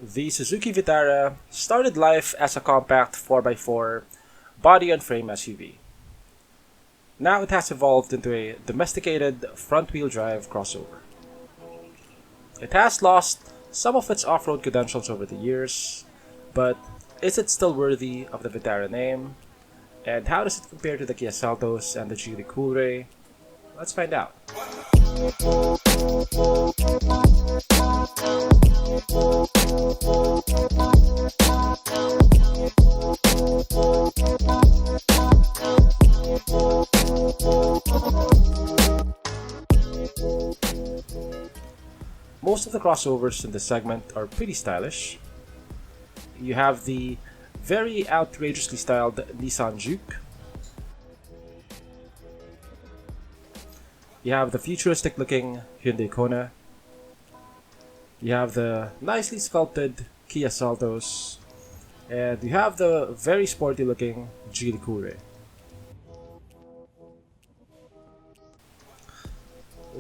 The Suzuki Vitara started life as a compact 4x4 body-on-frame SUV. Now it has evolved into a domesticated front-wheel drive crossover. It has lost some of its off-road credentials over the years, but is it still worthy of the Vitara name? And how does it compare to the Kia Seltos and the Geely Coolray? Let's find out. Most of the crossovers in this segment are pretty stylish. You have the very outrageously styled Nissan Juke. You have the futuristic looking Hyundai Kona. You have the nicely sculpted Kia Seltos. And you have the very sporty looking Geely Coolray.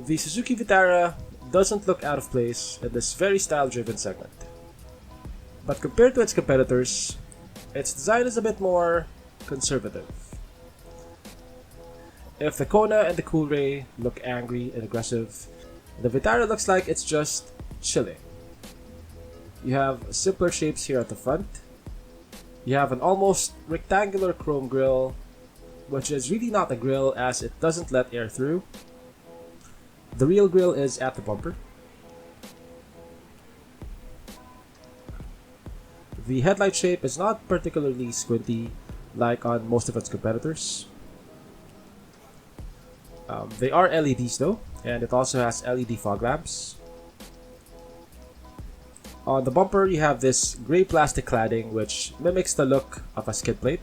The Suzuki Vitara doesn't look out of place in this very style-driven segment. But compared to its competitors, its design is a bit more conservative. If the Kona and the Coolray look angry and aggressive, the Vitara looks like it's just chilling. You have simpler shapes here at the front. You have an almost rectangular chrome grille, which is really not a grille as it doesn't let air through. The real grille is at the bumper. The headlight shape is not particularly squinty like on most of its competitors. They are LEDs though, and it also has LED fog lamps. On the bumper you have this grey plastic cladding which mimics the look of a skid plate,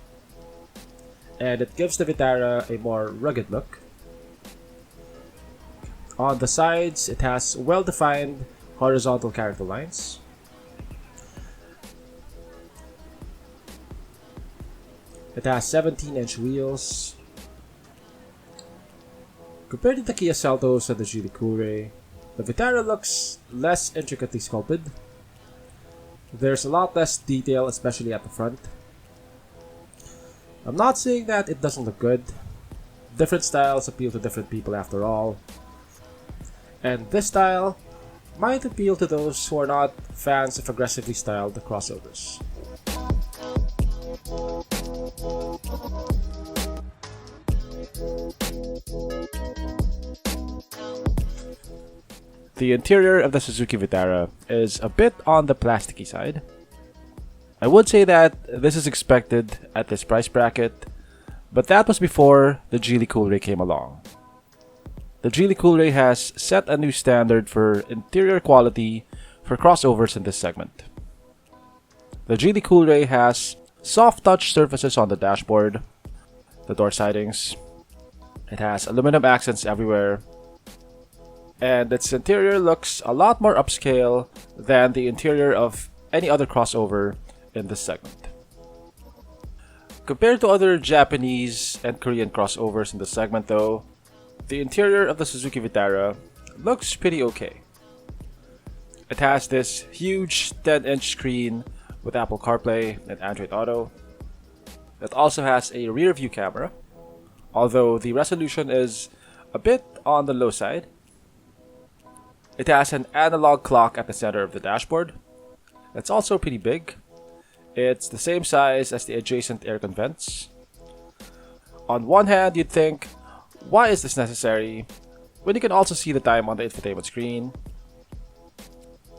and it gives the Vitara a more rugged look. On the sides it has well-defined horizontal character lines. It has 17-inch wheels. Compared to the Kia Seltos and the Geely Coolray, the Vitara looks less intricately sculpted. There's a lot less detail, especially at the front. I'm not saying that it doesn't look good. Different styles appeal to different people after all. And this style might appeal to those who are not fans of aggressively styled crossovers. The interior of the Suzuki Vitara is a bit on the plasticky side. I would say that this is expected at this price bracket, but that was before the Geely Coolray came along. The Geely Coolray has set a new standard for interior quality for crossovers in this segment. The Geely Coolray has soft touch surfaces on the dashboard, the door sidings. It has aluminum accents everywhere, and its interior looks a lot more upscale than the interior of any other crossover in this segment. Compared to other Japanese and Korean crossovers in this segment though, the interior of the Suzuki Vitara looks pretty okay. It has this huge 10-inch screen with Apple CarPlay and Android Auto. It also has a rear view camera, although the resolution is a bit on the low side. It has an analog clock at the center of the dashboard. It's also pretty big. It's the same size as the adjacent aircon vents. On one hand, you'd think, why is this necessary when you can also see the time on the infotainment screen?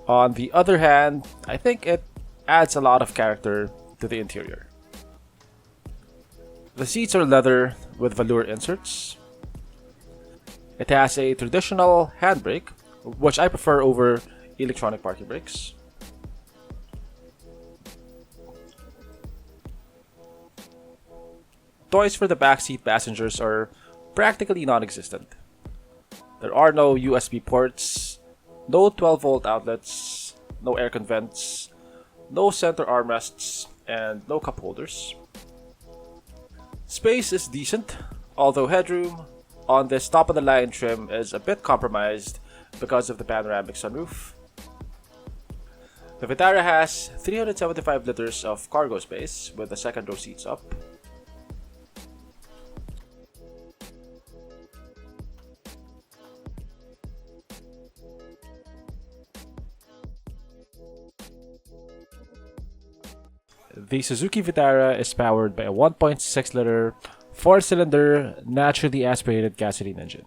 On the other hand, I think it adds a lot of character to the interior. The seats are leather with velour inserts. It has a traditional handbrake, which I prefer over electronic parking brakes. Toys for the backseat passengers are practically non-existent. There are no USB ports, no 12-volt outlets, no aircon vents, no center armrests, and no cup holders. Space is decent, although headroom on this top-of-the-line trim is a bit compromised because of the panoramic sunroof. The Vitara has 375 liters of cargo space with the second row seats up. The Suzuki Vitara is powered by a 1.6-liter 4-cylinder naturally aspirated gasoline engine.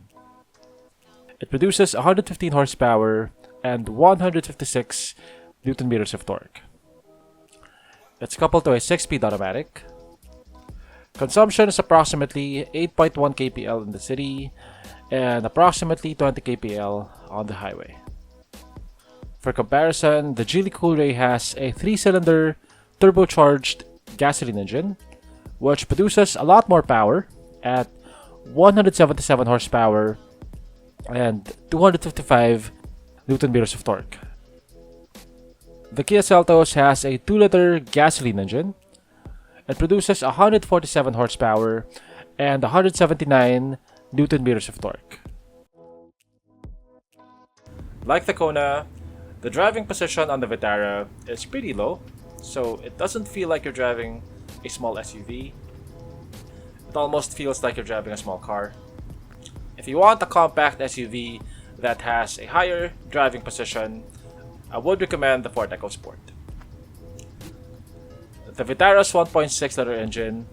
It produces 115 horsepower and 156 Newton meters of torque. It's coupled to a 6-speed automatic. Consumption is approximately 8.1 kpl in the city and approximately 20 kpl on the highway. For comparison, the Geely Coolray has a 3-cylinder turbocharged gasoline engine, which produces a lot more power at 177 horsepower and 255 Newton meters of torque. The Kia Seltos has a 2-liter gasoline engine. It produces 147 horsepower and 179 Newton meters of torque. Like the Kona, the driving position on the Vitara is pretty low, so it doesn't feel like you're driving a small SUV. It almost feels like you're driving a small car. If you want a compact SUV that has a higher driving position, I would recommend the Ford EcoSport. The Vitara's 1.6-liter engine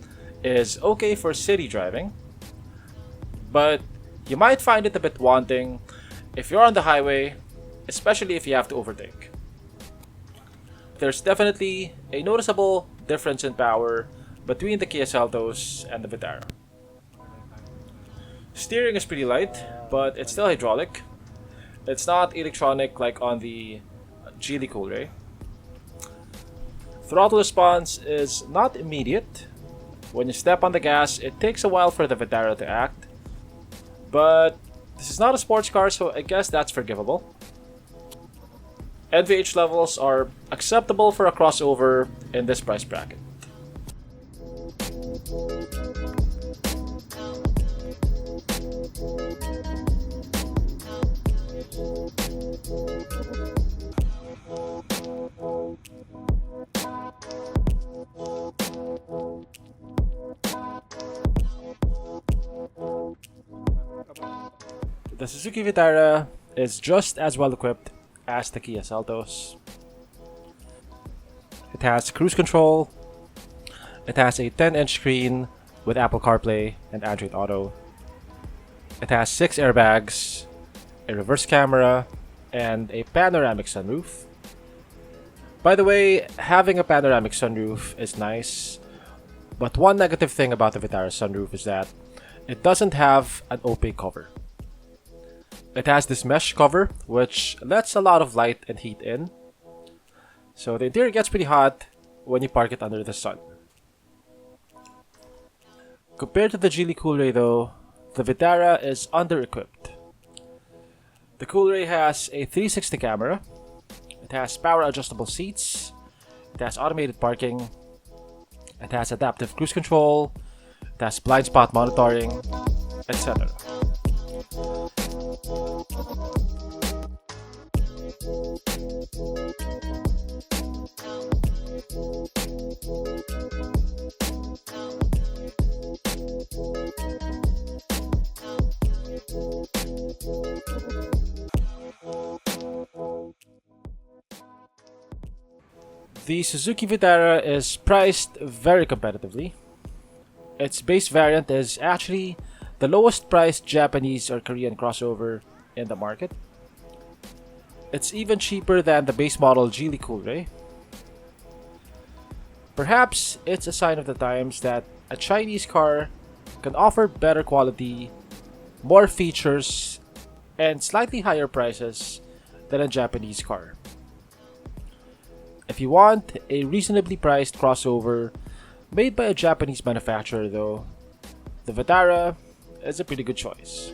is okay for city driving, but you might find it a bit wanting if you're on the highway, especially if you have to overtake. There's definitely a noticeable difference in power between the Kia Seltos and the Vitara. Steering is pretty light, but it's still hydraulic. It's not electronic like on the Geely Coolray. Throttle response is not immediate. When you step on the gas, it takes a while for the Vitara to act. But this is not a sports car, so I guess that's forgivable. NVH levels are acceptable for a crossover in this price bracket. The Suzuki Vitara is just as well equipped as the Kia Seltos. It has cruise control. It has a 10-inch screen with Apple CarPlay and Android Auto. It has 6 airbags, a reverse camera, and a panoramic sunroof. By the way, having a panoramic sunroof is nice, but one negative thing about the Vitara sunroof is that it doesn't have an opaque cover. It has this mesh cover, which lets a lot of light and heat in. So the interior gets pretty hot when you park it under the sun. Compared to the Geely Coolray though, the Vitara is under-equipped. The Coolray has a 360 camera. It has power adjustable seats. It has automated parking. It has adaptive cruise control. It has blind spot monitoring, etc. The Suzuki Vitara is priced very competitively. Its base variant is actually the lowest priced Japanese or Korean crossover in the market. It's even cheaper than the base model Geely Coolray. Perhaps it's a sign of the times that a Chinese car can offer better quality, more features, and slightly higher prices than a Japanese car. If you want a reasonably priced crossover made by a Japanese manufacturer though, the Vitara is a pretty good choice.